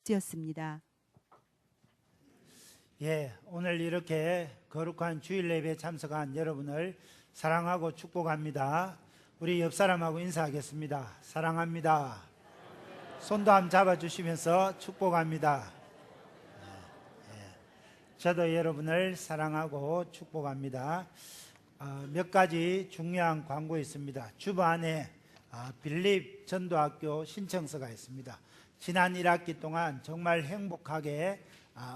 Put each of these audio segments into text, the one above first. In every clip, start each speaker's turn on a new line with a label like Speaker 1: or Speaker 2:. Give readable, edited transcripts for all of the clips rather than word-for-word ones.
Speaker 1: 목적지였습니다.
Speaker 2: 예, 오늘 이렇게 거룩한 주일 예배에 참석한 여러분을 사랑하고 축복합니다. 우리 옆 사람하고 인사하겠습니다. 사랑합니다. 손도 한번 잡아주시면서 축복합니다. 저도 여러분을 사랑하고 축복합니다. 몇 가지 중요한 광고 있습니다. 주보 안에 빌립 전도학교 신청서가 있습니다. 지난 1학기 동안 정말 행복하게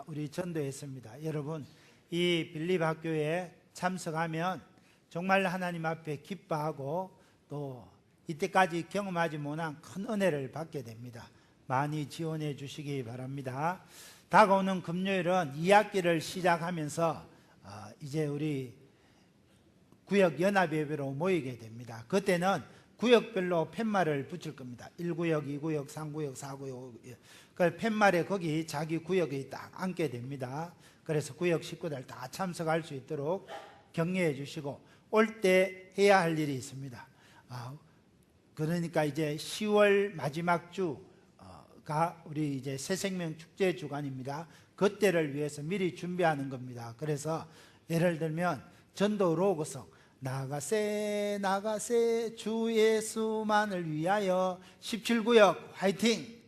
Speaker 2: 우리 전도했습니다. 여러분, 이 빌립 학교에 참석하면 정말 하나님 앞에 기뻐하고 또 이때까지 경험하지 못한 큰 은혜를 받게 됩니다. 많이 지원해 주시기 바랍니다. 다가오는 금요일은 2학기를 시작하면서 이제 우리 구역 연합예배로 모이게 됩니다. 그때는 구역별로 팻말을 붙일 겁니다. 1구역, 2구역, 3구역, 4구역. 그 팻말에 거기 자기 구역이 딱 앉게 됩니다. 그래서 구역 식구들 다 참석할 수 있도록 격려해 주시고, 올 때 해야 할 일이 있습니다. 그러니까 이제 10월 마지막 주가 우리 이제 새생명 축제 주간입니다. 그때를 위해서 미리 준비하는 겁니다. 그래서 예를 들면 전도 로고송, 나가세 나가세 주 예수만을 위하여 17구역 화이팅!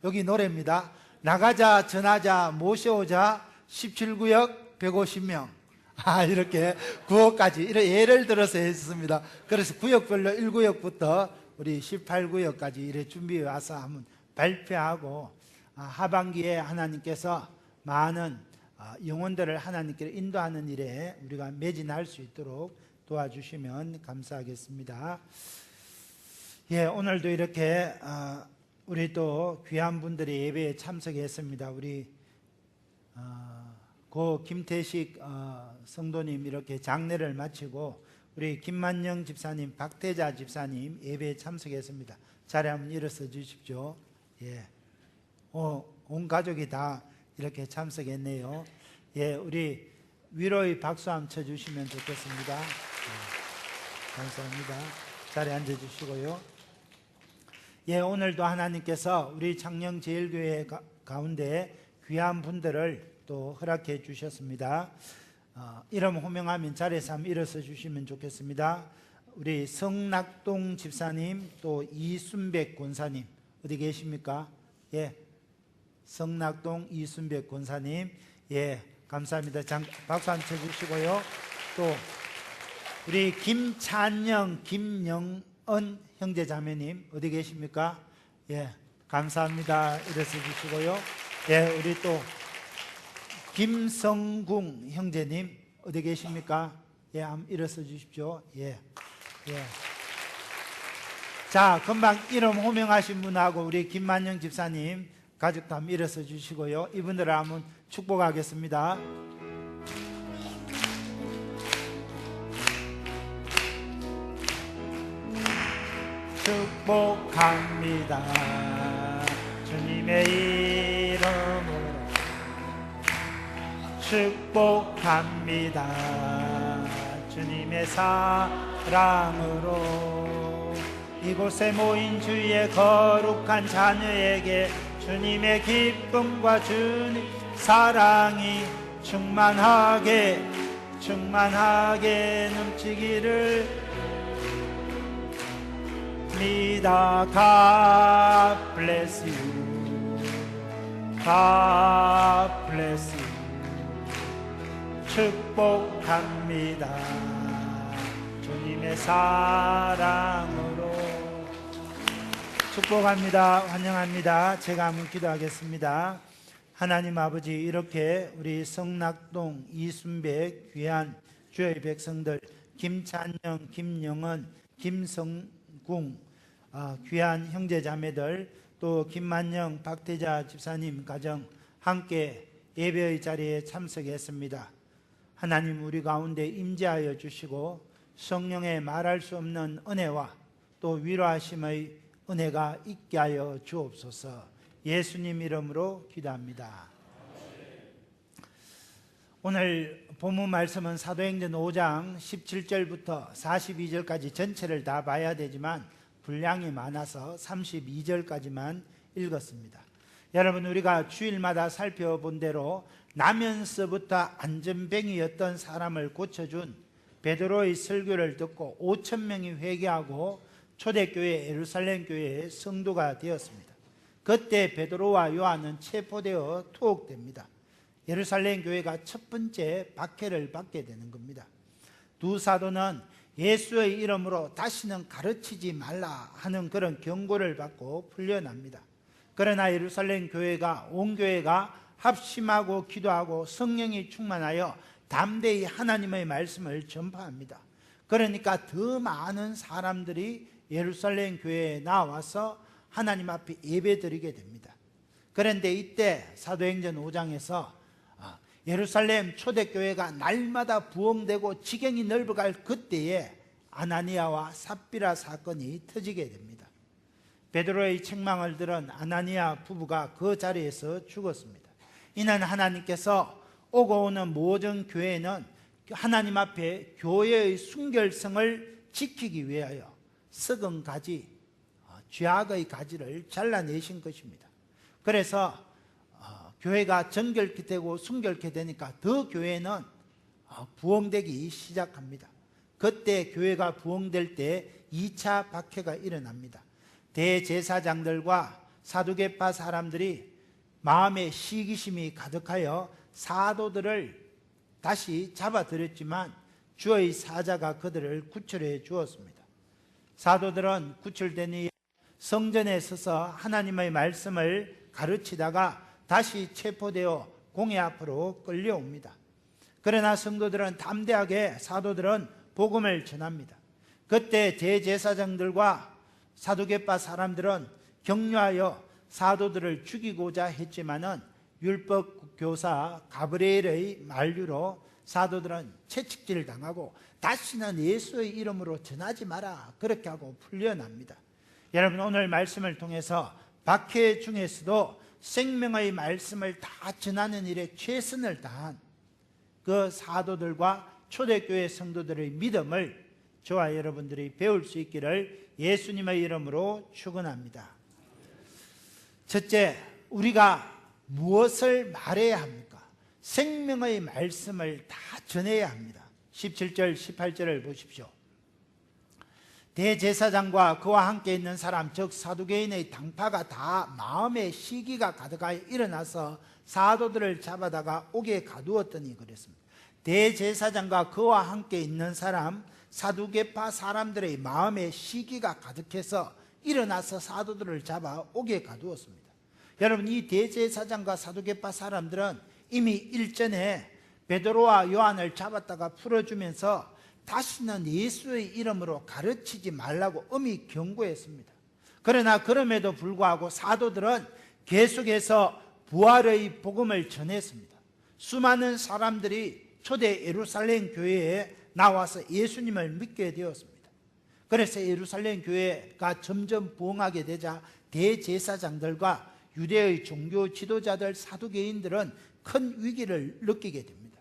Speaker 2: 여기 노래입니다. 나가자 전하자 모셔오자 17구역 150명 이렇게 9호까지 이런 예를 들어서 했습니다. 그래서 구역별로 1구역부터 우리 18구역까지 이렇게 준비해 와서 한번 발표하고, 하반기에 하나님께서 많은 영혼들을 하나님께로 인도하는 일에 우리가 매진할 수 있도록 도와주시면 감사하겠습니다. 예, 오늘도 이렇게 우리 또 귀한 분들이 예배에 참석했습니다. 우리 고 김태식 성도님 이렇게 장례를 마치고 우리 김만영 집사님, 박태자 집사님 예배에 참석했습니다. 자리 한번 일어서 주십시오. 예, 온 가족이 다 이렇게 참석했네요. 예, 우리 위로의 박수 한번 쳐주시면 좋겠습니다. 예, 감사합니다. 자리에 앉아주시고요. 예, 오늘도 하나님께서 우리 창녕제일교회 가운데 귀한 분들을 또 허락해 주셨습니다. 이름 호명하면 자리에서 한번 일어서 주시면 좋겠습니다. 우리 성낙동 집사님, 또 이순백 권사님 어디 계십니까? 예, 성낙동 이순백 권사님, 예, 감사합니다. 박수 한번 쳐주시고요. 또 우리 김찬영, 김영은 형제자매님 어디 계십니까? 예, 감사합니다. 일어서 주시고요. 예, 우리 또 김성궁 형제님 어디 계십니까? 예, 한번 일어서 주십시오. 예, 예. 자, 금방 이름 호명하신 분하고 우리 김만영 집사님 가족도 한번 일어서 주시고요. 이분들을 한번 축복하겠습니다. 축복합니다. 주님의 이름으로 축복합니다. 주님의 사랑으로 이곳에 모인 주의 거룩한 자녀에게 주님의 기쁨과 주님 사랑이 충만하게 넘치기를 믿어. God bless you. God bless you. 축복합니다. 주님의 사랑으로 축복합니다. 환영합니다. 제가 한번 기도하겠습니다. 하나님 아버지, 이렇게 우리 성낙동 이순백 귀한 주의 백성들, 김찬영, 김영은, 김성궁 귀한 형제자매들, 또 김만영, 박태자 집사님 가정 함께 예배의 자리에 참석했습니다. 하나님, 우리 가운데 임재하여 주시고 성령의 말할 수 없는 은혜와 또 위로하심의 은혜가 있게 하여 주옵소서. 예수님 이름으로 기도합니다. 오늘 본문 말씀은 사도행전 5장 17절부터 42절까지 전체를 다 봐야 되지만 분량이 많아서 32절까지만 읽었습니다. 여러분, 우리가 주일마다 살펴본 대로 나면서부터 안전뱅이였던 사람을 고쳐준 베드로의 설교를 듣고 5천 명이 회개하고 초대교회 예루살렘 교회의 성도가 되었습니다. 그때 베드로와 요한은 체포되어 투옥됩니다. 예루살렘 교회가 첫 번째 박해를 받게 되는 겁니다. 두 사도는 예수의 이름으로 다시는 가르치지 말라 하는 그런 경고를 받고 풀려납니다. 그러나 예루살렘 교회가, 온 교회가 합심하고 기도하고 성령이 충만하여 담대히 하나님의 말씀을 전파합니다. 그러니까 더 많은 사람들이 예루살렘 교회에 나와서 하나님 앞에 예배드리게 됩니다. 그런데 이때 사도행전 5장에서 예루살렘 초대교회가 날마다 부흥되고 지경이 넓어갈 그때에 아나니아와 삽비라 사건이 터지게 됩니다. 베드로의 책망을 들은 아나니아 부부가 그 자리에서 죽었습니다. 이는 하나님께서 오고 오는 모든 교회는 하나님 앞에 교회의 순결성을 지키기 위하여 썩은 가지, 죄악의 가지를 잘라내신 것입니다. 그래서 교회가 정결케 되고 순결케 되니까 더 교회는 부흥되기 시작합니다. 그때 교회가 부흥될 때 2차 박해가 일어납니다. 대제사장들과 사두개파 사람들이 마음에 시기심이 가득하여 사도들을 다시 잡아들였지만 주의 사자가 그들을 구출해 주었습니다. 사도들은 구출되니 성전에 서서 하나님의 말씀을 가르치다가 다시 체포되어 공회 앞으로 끌려옵니다. 그러나 성도들은 담대하게 사도들은 복음을 전합니다. 그때 대제사장들과 사두개파 사람들은 격려하여 사도들을 죽이고자 했지만은 율법 교사 가브리엘의 만류로 사도들은 채찍질 당하고 다시는 예수의 이름으로 전하지 마라 그렇게 하고 풀려납니다. 여러분, 오늘 말씀을 통해서 박해 중에서도 생명의 말씀을 다 전하는 일에 최선을 다한 그 사도들과 초대교회 성도들의 믿음을 저와 여러분들이 배울 수 있기를 예수님의 이름으로 축원합니다. 첫째, 우리가 무엇을 말해야 합니까? 생명의 말씀을 다 전해야 합니다. 17절 18절을 보십시오. 대제사장과 그와 함께 있는 사람, 즉 사두개인의 당파가 다 마음에 시기가 가득하여 일어나서 사도들을 잡아다가 옥에 가두었더니 그랬습니다. 대제사장과 그와 함께 있는 사람, 사두개파 사람들의 마음에 시기가 가득해서 일어나서 사도들을 잡아 옥에 가두었습니다. 여러분, 이 대제사장과 사두개파 사람들은 이미 일전에 베드로와 요한을 잡았다가 풀어주면서 다시는 예수의 이름으로 가르치지 말라고 엄히 경고했습니다. 그러나 그럼에도 불구하고 사도들은 계속해서 부활의 복음을 전했습니다. 수많은 사람들이 초대 예루살렘 교회에 나와서 예수님을 믿게 되었습니다. 그래서 예루살렘 교회가 점점 부흥하게 되자 대제사장들과 유대의 종교 지도자들, 사두개인들은 큰 위기를 느끼게 됩니다.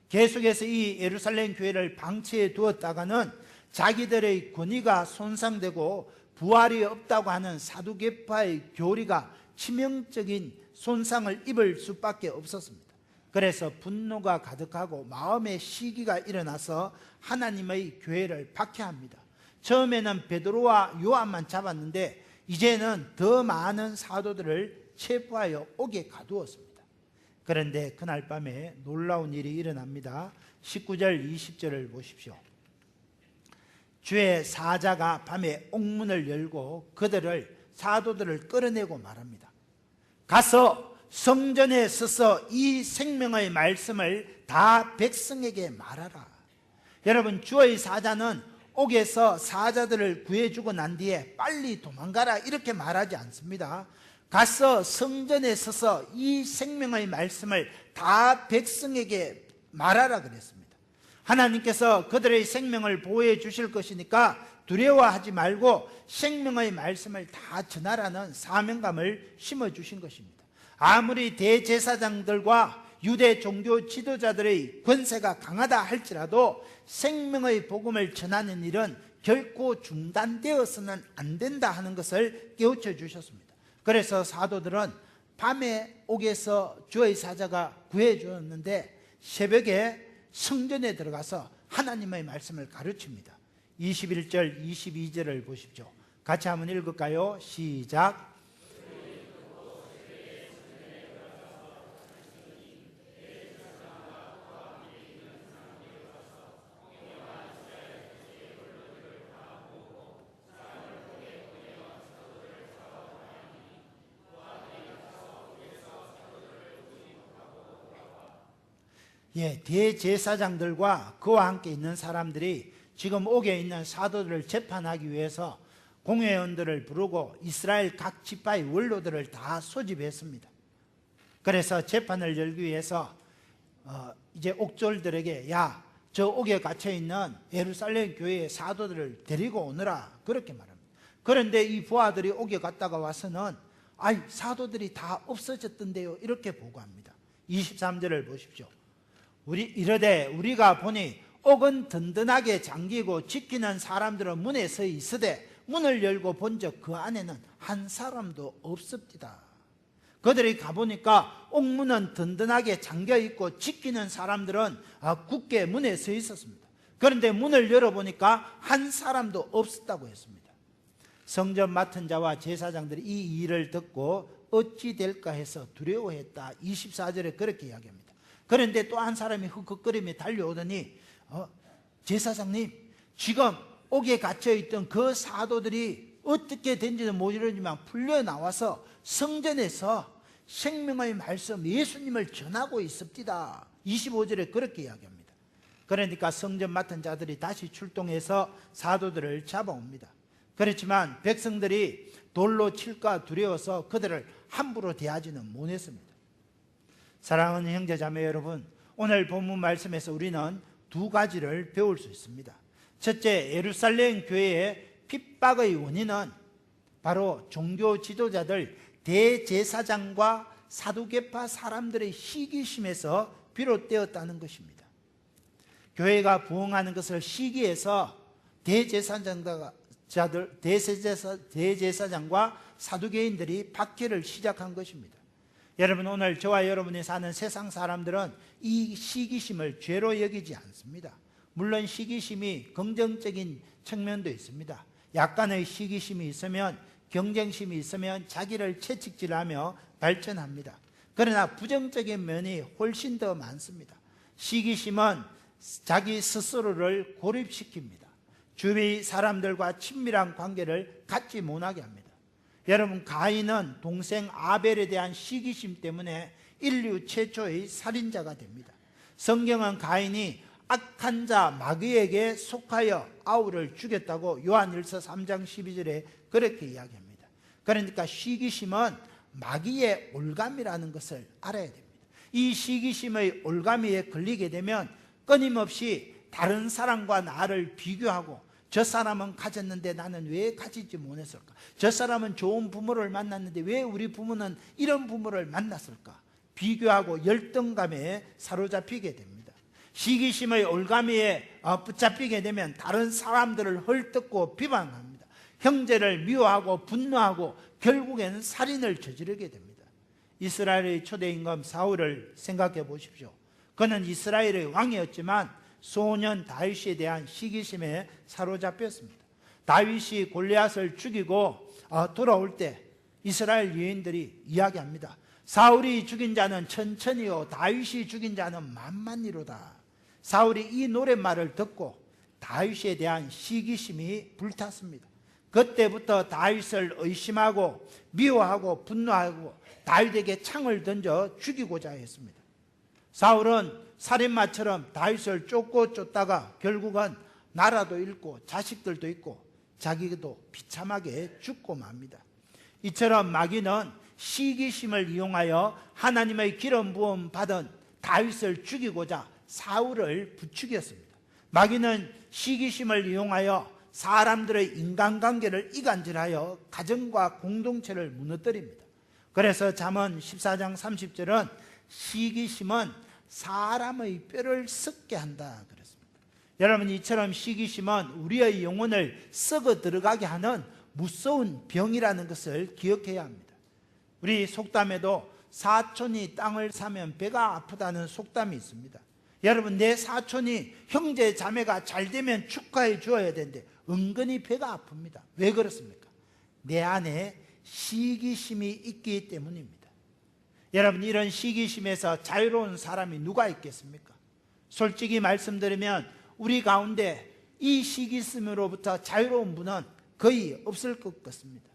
Speaker 2: 계속해서 이 예루살렘 교회를 방치해 두었다가는 자기들의 권위가 손상되고 부활이 없다고 하는 사두개파의 교리가 치명적인 손상을 입을 수밖에 없었습니다. 그래서 분노가 가득하고 마음의 시기가 일어나서 하나님의 교회를 박해합니다. 처음에는 베드로와 요한만 잡았는데 이제는 더 많은 사도들을 체포하여 옥에 가두었습니다. 그런데 그날 밤에 놀라운 일이 일어납니다. 19절 20절을 보십시오. 주의 사자가 밤에 옥문을 열고 그들을, 사도들을 끌어내고 말합니다. 가서 성전에 서서 이 생명의 말씀을 다 백성에게 말하라. 여러분, 주의 사자는 옥에서 사자들을 구해주고 난 뒤에 빨리 도망가라 이렇게 말하지 않습니다. 가서 성전에 서서 이 생명의 말씀을 다 백성에게 말하라 그랬습니다. 하나님께서 그들의 생명을 보호해 주실 것이니까 두려워하지 말고 생명의 말씀을 다 전하라는 사명감을 심어주신 것입니다. 아무리 대제사장들과 유대 종교 지도자들의 권세가 강하다 할지라도 생명의 복음을 전하는 일은 결코 중단되어서는 안 된다 하는 것을 깨우쳐 주셨습니다. 그래서 사도들은 밤에 옥에서 주의 사자가 구해 주었는데 새벽에 성전에 들어가서 하나님의 말씀을 가르칩니다. 21절 22절을 보십시오. 같이 한번 읽을까요? 시작. 대제사장들과 그와 함께 있는 사람들이 지금 옥에 있는 사도들을 재판하기 위해서 공회원들을 부르고 이스라엘 각 지파의 원로들을 다 소집했습니다. 그래서 재판을 열기 위해서 이제 옥졸들에게 저 옥에 갇혀있는 예루살렘 교회의 사도들을 데리고 오너라 그렇게 말합니다. 그런데 이 부하들이 옥에 갔다가 와서는 사도들이 다 없어졌던데요 이렇게 보고합니다. 23절을 보십시오. 이르되 우리가 보니 옥은 든든하게 잠기고 지키는 사람들은 문에 서 있으되 문을 열고 본즉 그 안에는 한 사람도 없습니다. 그들이 가보니까 옥문은 든든하게 잠겨있고 지키는 사람들은 굳게 문에 서 있었습니다. 그런데 문을 열어보니까 한 사람도 없었다고 했습니다. 성전 맡은 자와 제사장들이 이 일을 듣고 어찌 될까 해서 두려워했다. 24절에 그렇게 이야기합니다. 그런데 또 한 사람이 흑흑거리며 달려오더니 제사장님, 지금 옥에 갇혀있던 그 사도들이 어떻게 된지는 모르지만 풀려나와서 성전에서 생명의 말씀 예수님을 전하고 있습니다. 25절에 그렇게 이야기합니다. 그러니까 성전 맡은 자들이 다시 출동해서 사도들을 잡아옵니다. 그렇지만 백성들이 돌로 칠까 두려워서 그들을 함부로 대하지는 못했습니다. 사랑하는 형제자매 여러분, 오늘 본문 말씀에서 우리는 두 가지를 배울 수 있습니다. 첫째, 예루살렘 교회의 핍박의 원인은 바로 종교 지도자들 대제사장과 사두개파 사람들의 시기심에서 비롯되었다는 것입니다. 교회가 부흥하는 것을 시기해서 대제사장과 사두개인들이 박해를 시작한 것입니다. 여러분, 오늘 저와 여러분이 사는 세상 사람들은 이 시기심을 죄로 여기지 않습니다. 물론 시기심이 긍정적인 측면도 있습니다. 약간의 시기심이 있으면, 경쟁심이 있으면 자기를 채찍질하며 발전합니다. 그러나 부정적인 면이 훨씬 더 많습니다. 시기심은 자기 스스로를 고립시킵니다. 주위 사람들과 친밀한 관계를 갖지 못하게 합니다. 여러분, 가인은 동생 아벨에 대한 시기심 때문에 인류 최초의 살인자가 됩니다. 성경은 가인이 악한 자 마귀에게 속하여 아우를 죽였다고 요한일서 3장 12절에 그렇게 이야기합니다. 그러니까 시기심은 마귀의 올감이라는 것을 알아야 됩니다. 이 시기심의 올가미에 걸리게 되면 끊임없이 다른 사람과 나를 비교하고, 저 사람은 가졌는데 나는 왜 가지지 못했을까? 저 사람은 좋은 부모를 만났는데 왜 우리 부모는 이런 부모를 만났을까? 비교하고 열등감에 사로잡히게 됩니다. 시기심의 올가미에 붙잡히게 되면 다른 사람들을 헐뜯고 비방합니다. 형제를 미워하고 분노하고 결국에는 살인을 저지르게 됩니다. 이스라엘의 초대 임금 사울을 생각해 보십시오. 그는 이스라엘의 왕이었지만 소년 다윗에 대한 시기심에 사로잡혔습니다. 다윗이 골리앗을 죽이고 돌아올 때 이스라엘 유인들이 이야기합니다. 사울이 죽인 자는 천천히요 다윗이 죽인 자는 만만히로다. 사울이 이 노랫말을 듣고 다윗에 대한 시기심이 불탔습니다. 그때부터 다윗을 의심하고 미워하고 분노하고 다윗에게 창을 던져 죽이고자 했습니다. 사울은 살인마처럼 다윗을 쫓다가 결국은 나라도 잃고 자식들도 잃고 자기도 비참하게 죽고 맙니다. 이처럼 마귀는 시기심을 이용하여 하나님의 기름 부음 받은 다윗을 죽이고자 사울을 부추겼습니다. 마귀는 시기심을 이용하여 사람들의 인간관계를 이간질하여 가정과 공동체를 무너뜨립니다. 그래서 잠언 14장 30절은 시기심은 사람의 뼈를 썩게 한다 그랬습니다. 여러분, 이처럼 시기심은 우리의 영혼을 썩어 들어가게 하는 무서운 병이라는 것을 기억해야 합니다. 우리 속담에도 사촌이 땅을 사면 배가 아프다는 속담이 있습니다. 여러분, 내 사촌이 형제 자매가 잘 되면 축하해 주어야 되는데 은근히 배가 아픕니다. 왜 그렇습니까? 내 안에 시기심이 있기 때문입니다. 여러분, 이런 시기심에서 자유로운 사람이 누가 있겠습니까? 솔직히 말씀드리면 우리 가운데 이 시기심으로부터 자유로운 분은 거의 없을 것 같습니다.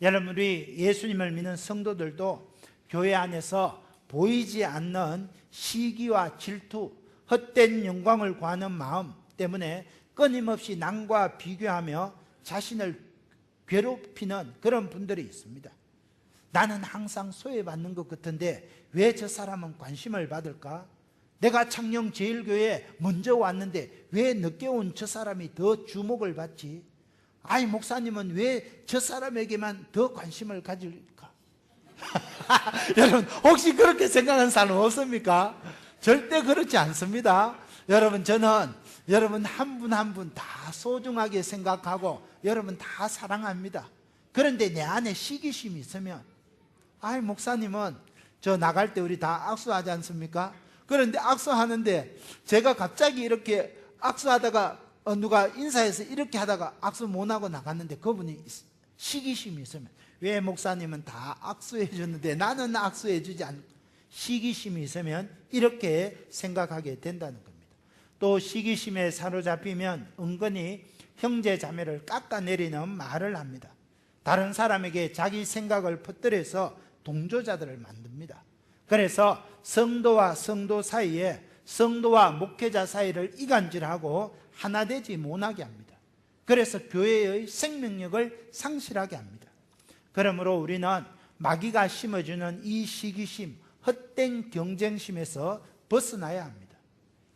Speaker 2: 여러분, 우리 예수님을 믿는 성도들도 교회 안에서 보이지 않는 시기와 질투, 헛된 영광을 구하는 마음 때문에 끊임없이 남과 비교하며 자신을 괴롭히는 그런 분들이 있습니다. 나는 항상 소외받는 것 같은데 왜 저 사람은 관심을 받을까? 내가 창녕제일교회에 먼저 왔는데 왜 늦게 온 저 사람이 더 주목을 받지? 아이, 목사님은 왜 저 사람에게만 더 관심을 가질까? 여러분, 혹시 그렇게 생각하는 사람 없습니까? 절대 그렇지 않습니다. 여러분, 저는 여러분 한 분 한 분 다 소중하게 생각하고 여러분 다 사랑합니다. 그런데 내 안에 시기심이 있으면, 아이, 목사님은 저 나갈 때 우리 다 악수하지 않습니까? 그런데 악수하는데 제가 갑자기 이렇게 악수하다가 누가 인사해서 이렇게 하다가 악수 못하고 나갔는데 그분이 시기심이 있으면, 왜 목사님은 다 악수해 줬는데 나는 악수해 주지 않고, 시기심이 있으면 이렇게 생각하게 된다는 겁니다. 또 시기심에 사로잡히면 은근히 형제 자매를 깎아내리는 말을 합니다. 다른 사람에게 자기 생각을 퍼뜨려서 동조자들을 만듭니다. 그래서 성도와 성도 사이에, 성도와 목회자 사이를 이간질하고 하나 되지 못하게 합니다. 그래서 교회의 생명력을 상실하게 합니다. 그러므로 우리는 마귀가 심어주는 이 시기심, 헛된 경쟁심에서 벗어나야 합니다.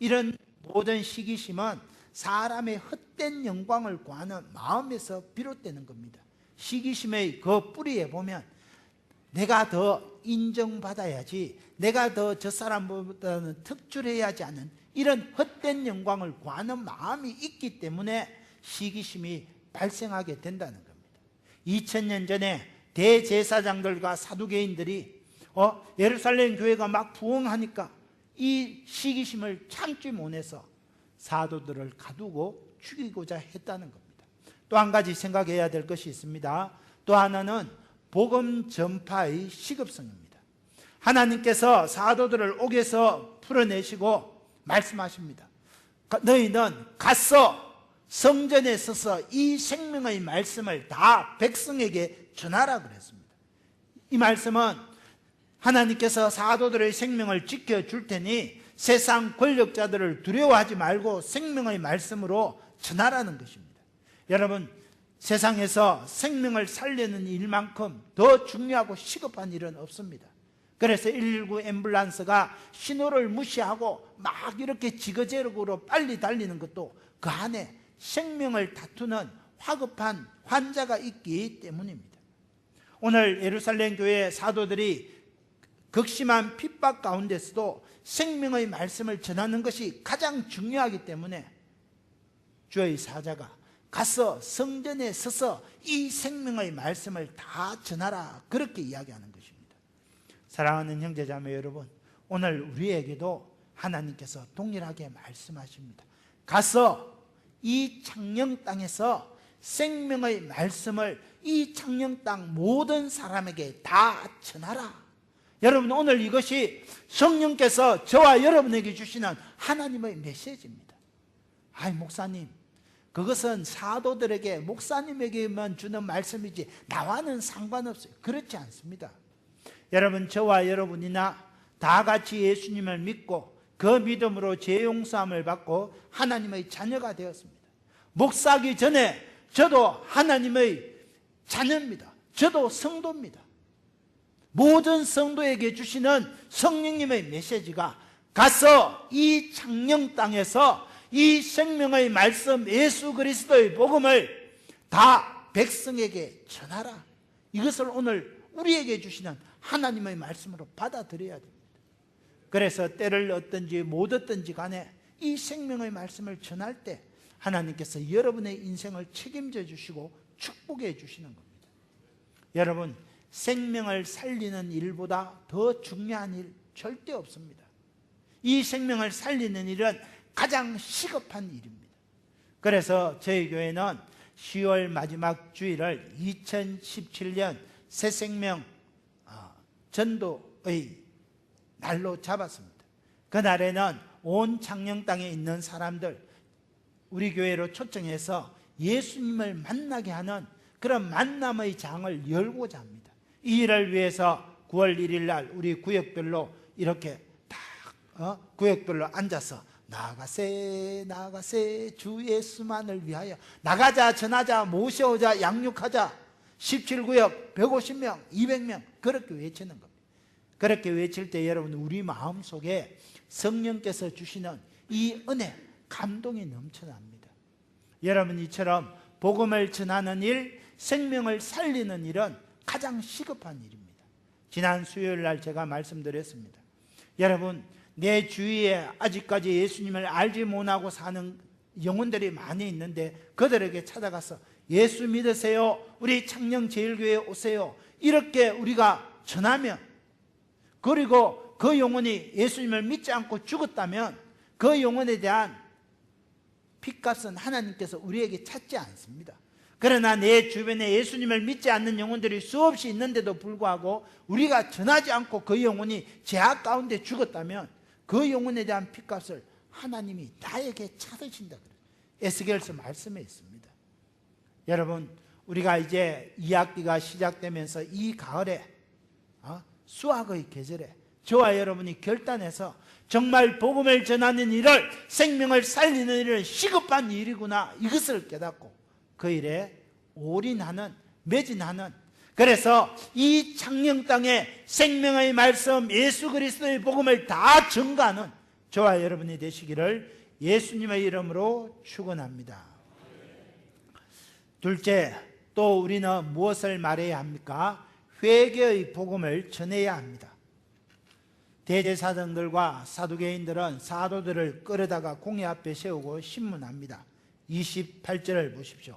Speaker 2: 이런 모든 시기심은 사람의 헛된 영광을 구하는 마음에서 비롯되는 겁니다. 시기심의 그 뿌리에 보면 내가 더 인정받아야지, 내가 더 저 사람보다는 특출해야지 하는 이런 헛된 영광을 구하는 마음이 있기 때문에 시기심이 발생하게 된다는 겁니다. 2000년 전에 대제사장들과 사두개인들이 예루살렘 교회가 막 부흥하니까 이 시기심을 참지 못해서 사도들을 가두고 죽이고자 했다는 겁니다. 또 한 가지 생각해야 될 것이 있습니다. 또 하나는 복음 전파의 시급성입니다. 하나님께서 사도들을 옥에서 풀어내시고 말씀하십니다. 너희는 가서 성전에 서서 이 생명의 말씀을 다 백성에게 전하라 그랬습니다. 이 말씀은 하나님께서 사도들의 생명을 지켜줄 테니 세상 권력자들을 두려워하지 말고 생명의 말씀으로 전하라는 것입니다. 여러분, 세상에서 생명을 살리는 일만큼 더 중요하고 시급한 일은 없습니다. 그래서 119 앰뷸런스가 신호를 무시하고 막 이렇게 지그재그로 빨리 달리는 것도 그 안에 생명을 다투는 화급한 환자가 있기 때문입니다. 오늘 예루살렘 교회 사도들이 극심한 핍박 가운데서도 생명의 말씀을 전하는 것이 가장 중요하기 때문에 주의 사자가 가서 성전에 서서 이 생명의 말씀을 다 전하라, 그렇게 이야기하는 것입니다. 사랑하는 형제자매 여러분, 오늘 우리에게도 하나님께서 동일하게 말씀하십니다. 가서 이 창녕 땅에서 생명의 말씀을 이 창녕 땅 모든 사람에게 다 전하라. 여러분, 오늘 이것이 성령께서 저와 여러분에게 주시는 하나님의 메시지입니다. 아이, 목사님, 그것은 사도들에게, 목사님에게만 주는 말씀이지 나와는 상관없어요. 그렇지 않습니다. 여러분, 저와 여러분이나 다 같이 예수님을 믿고 그 믿음으로 죄 용서함을 받고 하나님의 자녀가 되었습니다. 목사기 전에 저도 하나님의 자녀입니다. 저도 성도입니다. 모든 성도에게 주시는 성령님의 메시지가 가서 이 창녕 땅에서 이 생명의 말씀 예수 그리스도의 복음을 다 백성에게 전하라. 이것을 오늘 우리에게 주시는 하나님의 말씀으로 받아들여야 됩니다. 그래서 때를 얻든지 못 얻든지 간에 이 생명의 말씀을 전할 때 하나님께서 여러분의 인생을 책임져 주시고 축복해 주시는 겁니다. 여러분, 생명을 살리는 일보다 더 중요한 일 절대 없습니다. 이 생명을 살리는 일은 가장 시급한 일입니다. 그래서 저희 교회는 10월 마지막 주일을 2017년 새생명 전도의 날로 잡았습니다. 그날에는 온 창녕 땅에 있는 사람들 우리 교회로 초청해서 예수님을 만나게 하는 그런 만남의 장을 열고자 합니다. 이 일을 위해서 9월 1일 날 우리 구역별로 이렇게 딱 구역별로 앉아서 나가세 나가세 주 예수만을 위하여 나가자 전하자 모셔오자 양육하자 17구역 150명 200명 그렇게 외치는 겁니다. 그렇게 외칠 때 여러분 우리 마음속에 성령께서 주시는 이 은혜 감동이 넘쳐납니다. 여러분 이처럼 복음을 전하는 일 생명을 살리는 일은 가장 시급한 일입니다. 지난 수요일 날 제가 말씀드렸습니다. 여러분 내 주위에 아직까지 예수님을 알지 못하고 사는 영혼들이 많이 있는데 그들에게 찾아가서 예수 믿으세요 우리 창녕제일교회에 오세요 이렇게 우리가 전하면 그리고 그 영혼이 예수님을 믿지 않고 죽었다면 그 영혼에 대한 핏값은 하나님께서 우리에게 찾지 않습니다. 그러나 내 주변에 예수님을 믿지 않는 영혼들이 수없이 있는데도 불구하고 우리가 전하지 않고 그 영혼이 죄악 가운데 죽었다면 그 영혼에 대한 핏값을 하나님이 나에게 찾으신다. 에스겔서 말씀에 있습니다. 여러분 우리가 이제 2학기가 시작되면서 이 가을에 수학의 계절에 저와 여러분이 결단해서 정말 복음을 전하는 일을 생명을 살리는 일은 시급한 일이구나 이것을 깨닫고 그 일에 올인하는 매진하는 그래서 이 창녕 땅에 생명의 말씀 예수 그리스도의 복음을 다 전가하는 저와 여러분이 되시기를 예수님의 이름으로 축원합니다. 둘째, 또 우리는 무엇을 말해야 합니까? 회개의 복음을 전해야 합니다. 대제사장들과 사두개인들은 사도들을 끌어다가 공회 앞에 세우고 신문합니다. 28절을 보십시오.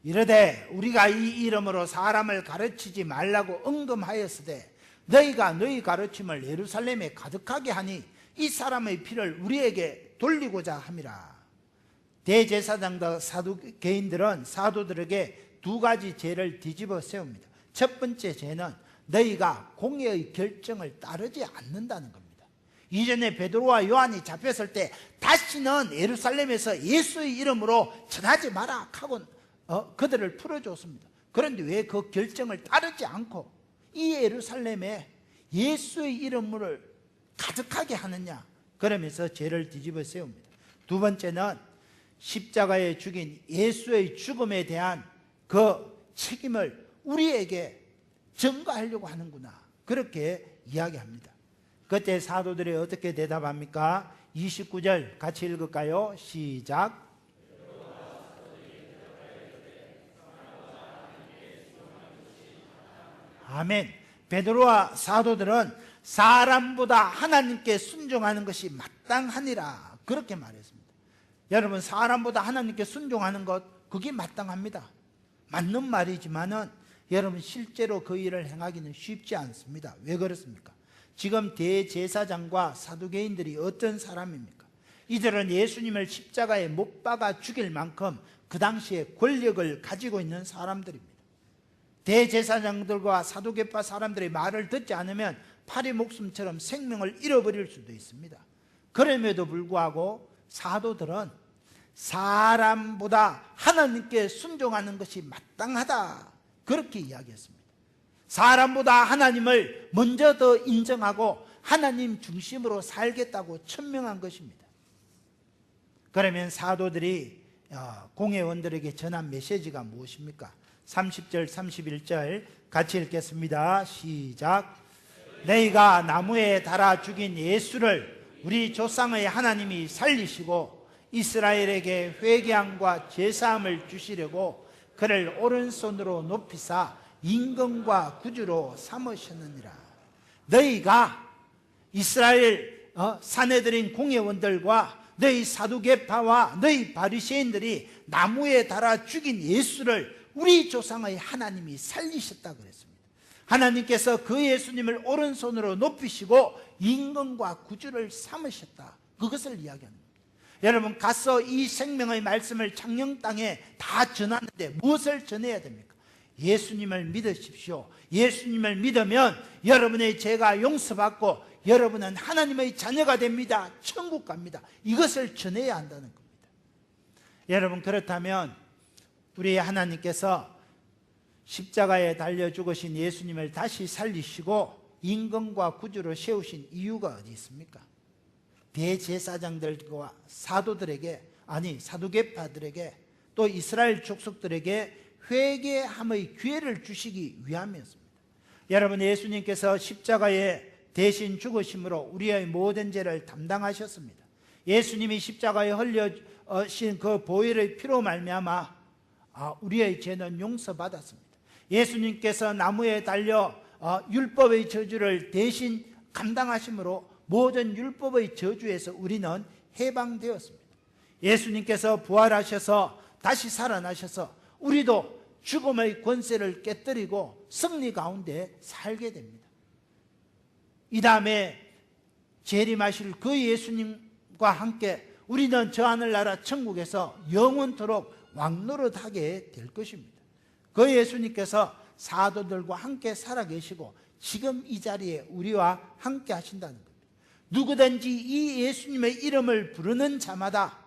Speaker 2: 이르되 우리가 이 이름으로 사람을 가르치지 말라고 응금하였으되 너희가 너희 가르침을 예루살렘에 가득하게 하니 이 사람의 피를 우리에게 돌리고자 함이라. 대제사장과 사두개인들은 사도들에게 두 가지 죄를 뒤집어 세웁니다. 첫 번째 죄는 너희가 공회의 결정을 따르지 않는다는 겁니다. 이전에 베드로와 요한이 잡혔을 때 다시는 예루살렘에서 예수의 이름으로 전하지 마라 하고 그들을 풀어줬습니다. 그런데 왜 그 결정을 따르지 않고 이 예루살렘에 예수의 이름을 가득하게 하느냐? 그러면서 죄를 뒤집어 세웁니다. 두 번째는 십자가에 죽인 예수의 죽음에 대한 그 책임을 우리에게 전가하려고 하는구나 그렇게 이야기합니다. 그때 사도들이 어떻게 대답합니까? 29절 같이 읽을까요? 시작. 아멘. 베드로와 사도들은 사람보다 하나님께 순종하는 것이 마땅하니라 그렇게 말했습니다. 여러분 사람보다 하나님께 순종하는 것 그게 마땅합니다. 맞는 말이지만은 여러분 실제로 그 일을 행하기는 쉽지 않습니다. 왜 그렇습니까? 지금 대제사장과 사두개인들이 어떤 사람입니까? 이들은 예수님을 십자가에 못 박아 죽일 만큼 그 당시에 권력을 가지고 있는 사람들입니다. 대제사장들과 사두개파 사람들의 말을 듣지 않으면 파리 목숨처럼 생명을 잃어버릴 수도 있습니다. 그럼에도 불구하고 사도들은 사람보다 하나님께 순종하는 것이 마땅하다 그렇게 이야기했습니다. 사람보다 하나님을 먼저 더 인정하고 하나님 중심으로 살겠다고 천명한 것입니다. 그러면 사도들이 공회원들에게 전한 메시지가 무엇입니까? 30절 31절 같이 읽겠습니다. 시작. 너희가 나무에 달아 죽인 예수를 우리 조상의 하나님이 살리시고 이스라엘에게 회개함과 제사함을 주시려고 그를 오른손으로 높이사 임금과 구주로 삼으셨느니라. 너희가 이스라엘 사내들인 공회원들과 너희 사두개파와 너희 바리새인들이 나무에 달아 죽인 예수를 우리 조상의 하나님이 살리셨다 그랬습니다. 하나님께서 그 예수님을 오른손으로 높이시고 임금과 구주를 삼으셨다. 그것을 이야기합니다. 여러분, 가서 이 생명의 말씀을 창녕 땅에 다 전하는데 무엇을 전해야 됩니까? 예수님을 믿으십시오. 예수님을 믿으면 여러분의 죄가 용서받고 여러분은 하나님의 자녀가 됩니다. 천국 갑니다. 이것을 전해야 한다는 겁니다. 여러분, 그렇다면 우리 하나님께서 십자가에 달려 죽으신 예수님을 다시 살리시고 임금과 구주로 세우신 이유가 어디 있습니까? 대제사장들과 사두개파들에게 또 이스라엘 족속들에게 회개함의 기회를 주시기 위함이었습니다. 여러분, 예수님께서 십자가에 대신 죽으심으로 우리의 모든 죄를 담당하셨습니다. 예수님이 십자가에 흘려신 그 보혈의 피로 말미암아 우리의 죄는 용서받았습니다. 예수님께서 나무에 달려 율법의 저주를 대신 감당하심으로 모든 율법의 저주에서 우리는 해방되었습니다. 예수님께서 부활하셔서 다시 살아나셔서 우리도 죽음의 권세를 깨뜨리고 승리 가운데 살게 됩니다. 이 다음에 재림하실 그 예수님과 함께 우리는 저 하늘나라 천국에서 영원토록 왕노릇하게 될 것입니다. 그 예수님께서 사도들과 함께 살아계시고 지금 이 자리에 우리와 함께 하신다는 겁니다. 누구든지 이 예수님의 이름을 부르는 자마다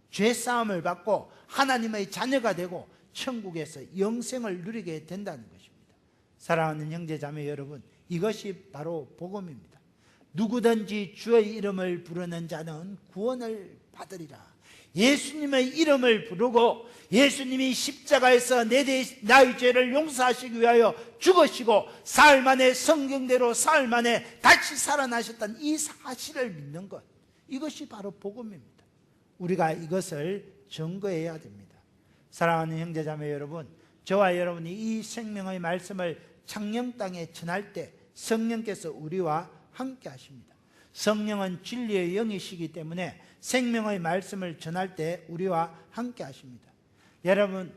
Speaker 2: 죄사함을 받고 하나님의 자녀가 되고 천국에서 영생을 누리게 된다는 것입니다. 사랑하는 형제자매 여러분, 이것이 바로 복음입니다. 누구든지 주의 이름을 부르는 자는 구원을 받으리라. 예수님의 이름을 부르고 예수님이 십자가에서 나의 죄를 용서하시기 위하여 죽으시고 사흘 만에 성경대로 사흘 만에 다시 살아나셨다는 이 사실을 믿는 것, 이것이 바로 복음입니다. 우리가 이것을 증거해야 됩니다. 사랑하는 형제자매 여러분, 저와 여러분이 이 생명의 말씀을 창녕 땅에 전할 때 성령께서 우리와 함께 하십니다. 성령은 진리의 영이시기 때문에 생명의 말씀을 전할 때 우리와 함께 하십니다. 여러분,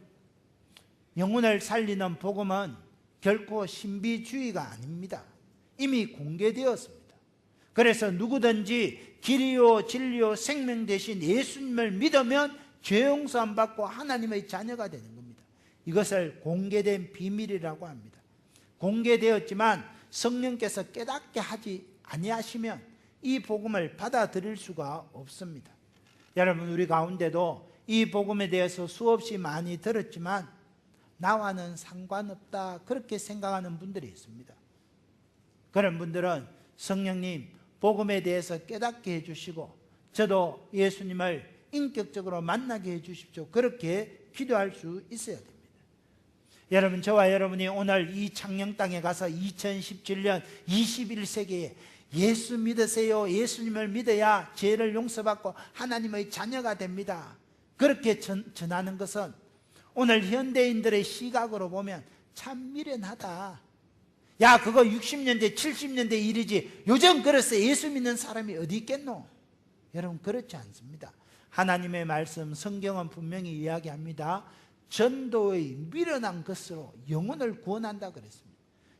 Speaker 2: 영혼을 살리는 복음은 결코 신비주의가 아닙니다. 이미 공개되었습니다. 그래서 누구든지 길이요 진리요 생명 되신 예수님을 믿으면 죄 용서함 받고 하나님의 자녀가 되는 겁니다. 이것을 공개된 비밀이라고 합니다. 공개되었지만 성령께서 깨닫게 하지 아니하시면 이 복음을 받아들일 수가 없습니다. 여러분, 우리 가운데도 이 복음에 대해서 수없이 많이 들었지만 나와는 상관없다, 그렇게 생각하는 분들이 있습니다. 그런 분들은 성령님 복음에 대해서 깨닫게 해주시고 저도 예수님을 인격적으로 만나게 해주십시오, 그렇게 기도할 수 있어야 됩니다. 여러분, 저와 여러분이 오늘 이 창녕 땅에 가서 2017년 21세기에 예수 믿으세요, 예수님을 믿어야 죄를 용서받고 하나님의 자녀가 됩니다, 그렇게 전하는 것은 오늘 현대인들의 시각으로 보면 참 미련하다. 야, 그거 60년대 70년대 일이지 요즘 그래서 예수 믿는 사람이 어디 있겠노? 여러분, 그렇지 않습니다. 하나님의 말씀 성경은 분명히 이야기합니다. 전도의 미련한 것으로 영혼을 구원한다 그랬습니다.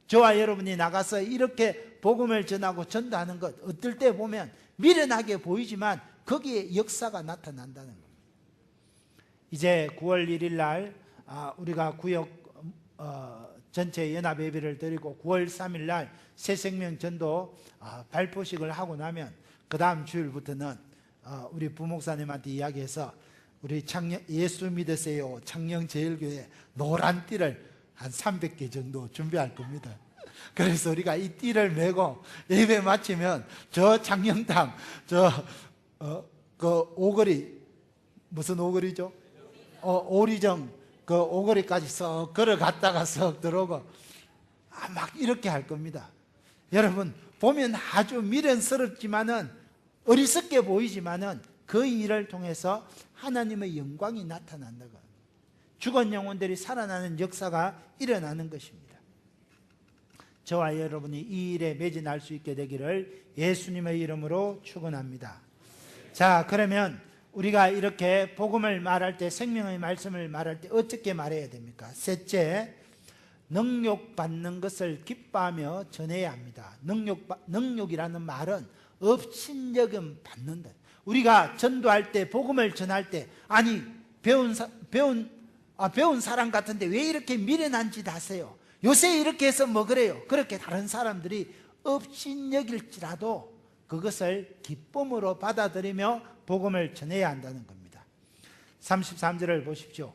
Speaker 2: 저와 여러분이 나가서 이렇게 복음을 전하고 전도하는 것, 어떨 때 보면 미련하게 보이지만 거기에 역사가 나타난다는 겁니다. 이제 9월 1일 날 우리가 구역 전체 연합 예배를 드리고 9월 3일 날 새생명 전도 발표식을 하고 나면 그 다음 주일부터는 우리 부목사님한테 이야기해서 우리 창녕 예수 믿으세요 창녕제일교회 노란 띠를 한 300개 정도 준비할 겁니다. 그래서 우리가 이 띠를 메고 예배 마치면 저 창녕당 그 오거리, 무슨 오거리죠? 오리정 그 오거리까지 썩 걸어갔다가 썩 들어오고 막 이렇게 할 겁니다. 여러분, 보면 아주 미련스럽지만은 어리석게 보이지만은 그 일을 통해서 하나님의 영광이 나타난다고. 죽은 영혼들이 살아나는 역사가 일어나는 것입니다. 저와 여러분이 이 일에 매진할 수 있게 되기를 예수님의 이름으로 축원합니다. 자, 그러면 우리가 이렇게 복음을 말할 때, 생명의 말씀을 말할 때 어떻게 말해야 됩니까? 셋째, 능욕받는 것을 기뻐하며 전해야 합니다. 능욕이라는 말은 업신여김 받는다. 우리가 전도할 때, 복음을 전할 때, 아니 배운 사람 같은데 왜 이렇게 미련한 짓 하세요? 요새 이렇게 해서 뭐 그래요? 그렇게 다른 사람들이 업신여길지라도 그것을 기쁨으로 받아들이며 복음을 전해야 한다는 겁니다. 33절을 보십시오.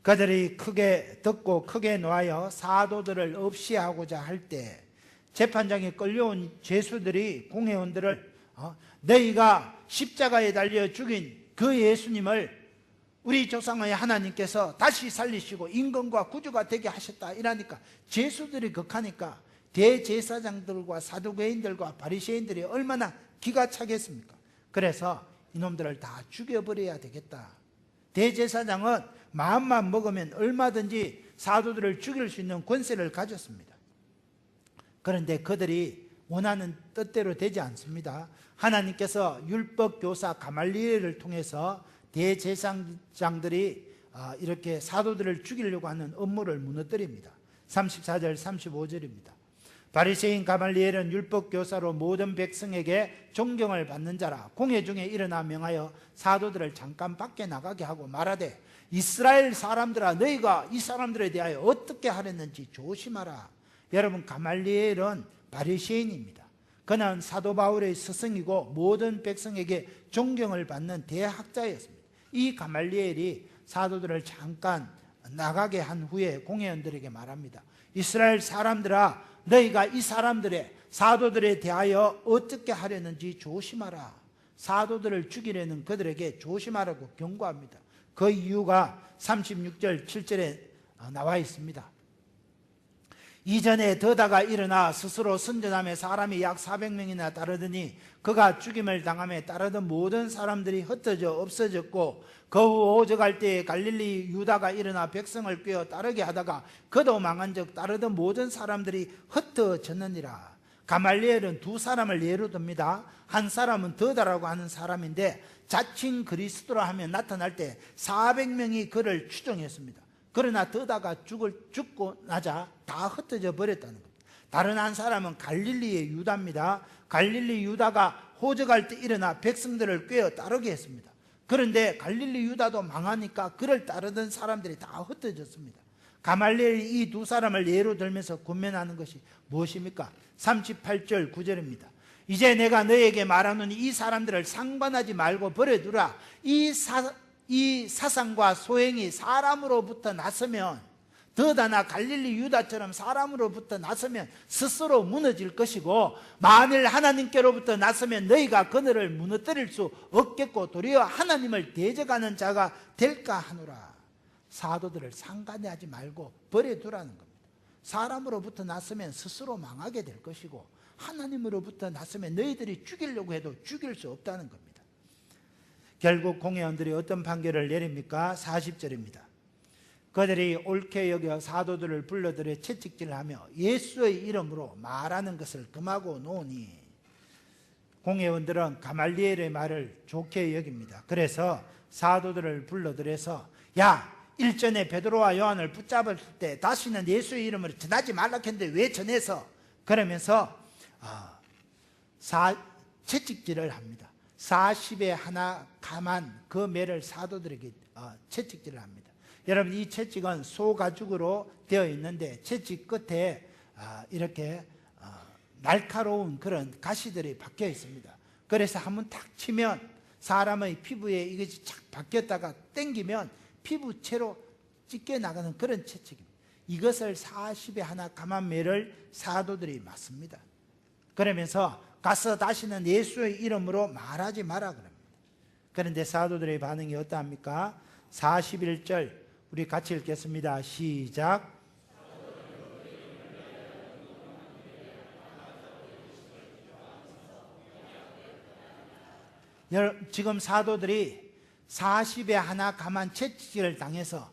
Speaker 2: 그들이 크게 듣고 크게 노하여 사도들을 없이하고자 할 때 재판장에 끌려온 죄수들이 공회원들을 너희가 십자가에 달려 죽인 그 예수님을 우리 조상의 하나님께서 다시 살리시고 임금과 구주가 되게 하셨다 이러니까 죄수들이 극하니까 대제사장들과 사두개인들과 바리새인들이 얼마나 기가 차겠습니까? 그래서 이놈들을 다 죽여버려야 되겠다. 대제사장은 마음만 먹으면 얼마든지 사도들을 죽일 수 있는 권세를 가졌습니다. 그런데 그들이 원하는 뜻대로 되지 않습니다. 하나님께서 율법교사 가말리엘을 통해서 대제사장들이 이렇게 사도들을 죽이려고 하는 음모를 무너뜨립니다. 34절 35절입니다. 바리새인 가말리엘은 율법교사로 모든 백성에게 존경을 받는 자라. 공회 중에 일어나 명하여 사도들을 잠깐 밖에 나가게 하고 말하되 이스라엘 사람들아 너희가 이 사람들에 대하여 어떻게 하랬는지 조심하라. 여러분, 가말리엘은 바리새인입니다. 그는 사도 바울의 스승이고 모든 백성에게 존경을 받는 대학자였습니다. 이 가말리엘이 사도들을 잠깐 나가게 한 후에 공회원들에게 말합니다. 이스라엘 사람들아 너희가 이 사람들의 사도들에 대하여 어떻게 하려는지 조심하라. 사도들을 죽이려는 그들에게 조심하라고 경고합니다. 그 이유가 36절 7절에 나와 있습니다. 이전에 더다가 일어나 스스로 선전하며 사람이 약 400명이나 따르더니 그가 죽임을 당함에 따르던 모든 사람들이 흩어져 없어졌고 그 후 오적할 때에 갈릴리 유다가 일어나 백성을 꿰어 따르게 하다가 그도 망한즉 따르던 모든 사람들이 흩어졌느니라. 가말리엘은 두 사람을 예로 듭니다. 한 사람은 더다라고 하는 사람인데 자칭 그리스도라 하며 나타날 때 400명이 그를 추종했습니다. 그러나 더다가 죽고 나자 다 흩어져 버렸다는 겁니다. 다른 한 사람은 갈릴리의 유다입니다. 갈릴리 유다가 호적할 때 일어나 백성들을 꿰어 따르게 했습니다. 그런데 갈릴리 유다도 망하니까 그를 따르던 사람들이 다 흩어졌습니다. 가말리엘이 이 두 사람을 예로 들면서 권면하는 것이 무엇입니까? 38절 9절입니다. 이제 내가 너에게 말하노니 이 사람들을 상관하지 말고 버려두라. 이 사상과 소행이 사람으로부터 났으면 더다나 갈릴리 유다처럼 사람으로부터 났으면 스스로 무너질 것이고 만일 하나님께로부터 났으면 너희가 그들을 무너뜨릴 수 없겠고 도리어 하나님을 대적하는 자가 될까 하노라. 사도들을 상관하지 말고 버려두라는 겁니다. 사람으로부터 났으면 스스로 망하게 될 것이고 하나님으로부터 났으면 너희들이 죽이려고 해도 죽일 수 없다는 겁니다. 결국 공회원들이 어떤 판결을 내립니까? 40절입니다. 그들이 옳게 여겨 사도들을 불러들여 채찍질을 하며 예수의 이름으로 말하는 것을 금하고 놓으니 공회원들은 가말리엘의 말을 좋게 여깁니다. 그래서 사도들을 불러들여서 야, 일전에 베드로와 요한을 붙잡을 때 다시는 예수의 이름으로 전하지 말라 했는데 왜 전해서? 그러면서 채찍질을 합니다. 40에 하나 감한 그 매를 사도들에게 채찍질을 합니다. 여러분, 이 채찍은 소가죽으로 되어 있는데 채찍 끝에 이렇게 날카로운 그런 가시들이 박혀 있습니다. 그래서 한번 탁 치면 사람의 피부에 이것이 착 박혔다가 당기면 피부채로 찢겨 나가는 그런 채찍입니다. 이것을 40에 하나 감한 매를 사도들이 맞습니다. 그러면서 가서 다시는 예수의 이름으로 말하지 마라 그럽니다. 그런데 사도들의 반응이 어떠합니까? 41절 우리 같이 읽겠습니다. 시작. 지금 사도들이 40에 하나 감한 채찍을 당해서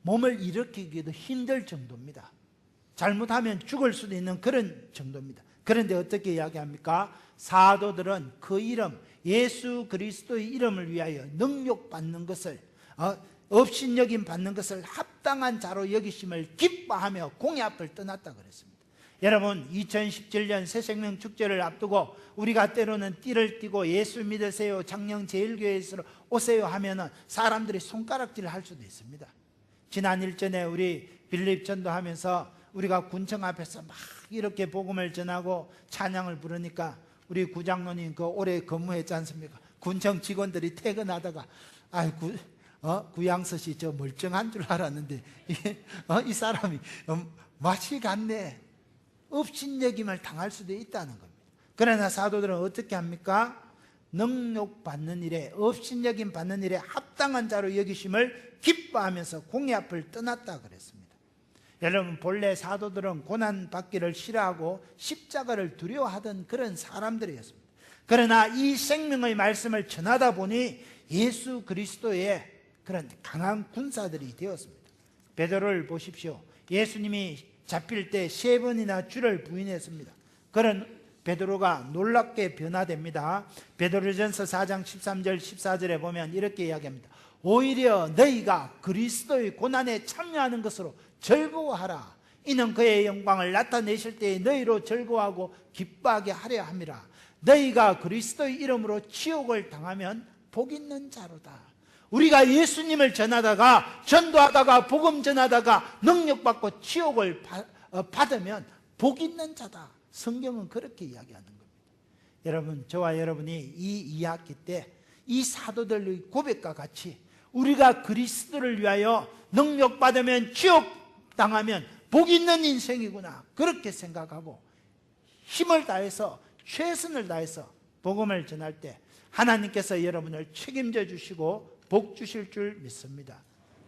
Speaker 2: 몸을 일으키기도 힘들 정도입니다. 잘못하면 죽을 수도 있는 그런 정도입니다. 그런데 어떻게 이야기합니까? 사도들은 그 이름, 예수 그리스도의 이름을 위하여 능욕받는 것을 업신여김 받는 것을 합당한 자로 여기심을 기뻐하며 공의 앞을 떠났다 그랬습니다. 여러분, 2017년 새생명 축제를 앞두고 우리가 때로는 띠를 띠고 예수 믿으세요, 장령 제일교회에서 오세요 하면은 사람들이 손가락질을 할 수도 있습니다. 지난 일전에 우리 빌립 전도하면서 우리가 군청 앞에서 막 이렇게 복음을 전하고 찬양을 부르니까 우리 구장로님 그 오래 근무했지 않습니까? 군청 직원들이 퇴근하다가 구양서씨 저 멀쩡한 줄 알았는데 이 사람이 맛이 갔네, 업신여김을 당할 수도 있다는 겁니다. 그러나 사도들은 어떻게 합니까? 능욕받는 일에, 업신여김 받는 일에 합당한 자로 여기심을 기뻐하면서 공의 앞을 떠났다 그랬습니다. 여러분, 본래 사도들은 고난받기를 싫어하고 십자가를 두려워하던 그런 사람들이었습니다. 그러나 이 생명의 말씀을 전하다 보니 예수 그리스도의 그런 강한 군사들이 되었습니다. 베드로를 보십시오. 예수님이 잡힐 때 3번이나 주를 부인했습니다. 그런 베드로가 놀랍게 변화됩니다. 베드로전서 4장 13절 14절에 보면 이렇게 이야기합니다. 오히려 너희가 그리스도의 고난에 참여하는 것으로 즐거워하라. 이는 그의 영광을 나타내실 때에 너희로 즐거워하고 기뻐하게 하려 함이라. 너희가 그리스도의 이름으로 치욕을 당하면 복 있는 자로다. 우리가 예수님을 전하다가, 전도하다가, 복음 전하다가 능력받고 치욕을 받으면 복 있는 자다. 성경은 그렇게 이야기하는 겁니다. 여러분, 저와 여러분이 이 2학기 때 이 사도들의 고백과 같이 우리가 그리스도를 위하여 능력받으면, 치욕당하면 복 있는 인생이구나, 그렇게 생각하고 힘을 다해서, 최선을 다해서 복음을 전할 때 하나님께서 여러분을 책임져 주시고 복 주실 줄 믿습니다.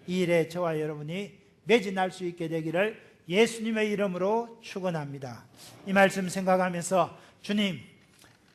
Speaker 2: 이 일에 저와 여러분이 매진할 수 있게 되기를 예수님의 이름으로 축원합니다. 이 말씀 생각하면서 주님,